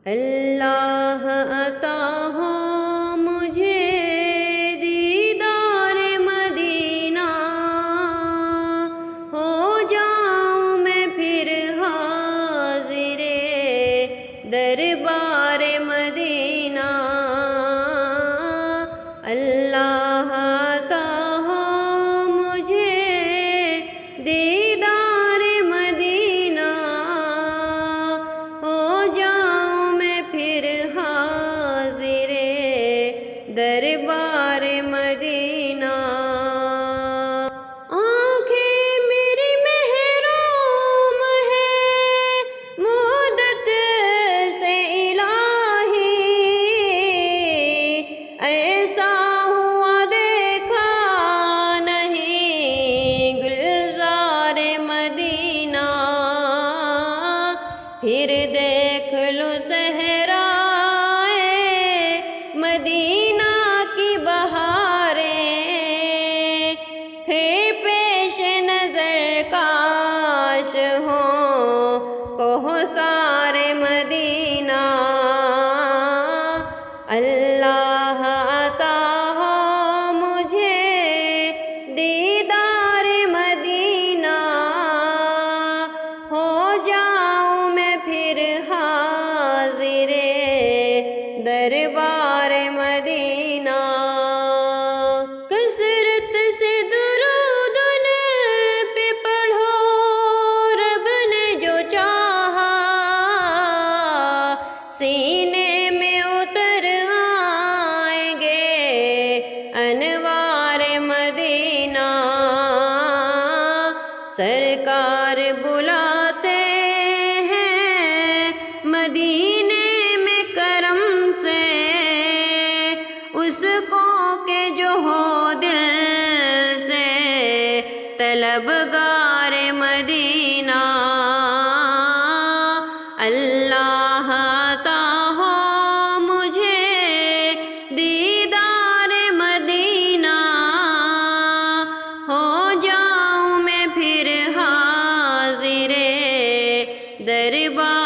اللہ عطا ہو مجھے دیدار مدینہ، ہو جاؤں میں پھر حاضر دربار مدینہ۔ اللہ عطا ہو مجھے دیدار مدینہ، ہو جاؤں میں پھر حاضر دربار مدینہ۔ آنکھیں میری محروم ہیں مدت سے الہی، ایسا ہوا دیکھا نہیں گلزار مدینہ، پھر دیکھ لو صحرائے مدینہ کی بہاریں، پھر پیش نظر کاش ہوں کوثر مدینہ۔ اللہ عطا ہو مجھے دیدار مدینہ، ہو جاؤں میں پھر حاضر دربار مدینہ۔ کثرت سے درود ان پہ پڑھو، رب نے جو چاہا سینے میں اتر آئیں گے انوار مدینہ۔ سرکار بلاتے ہیں مدینے میں کرم سے، اس کو کہ جو ہو دل سے طلبگار مدینہ۔ اللہ عطا ہو مجھے دیدار مدینہ، ہو جاؤں میں پھر حاضر دربار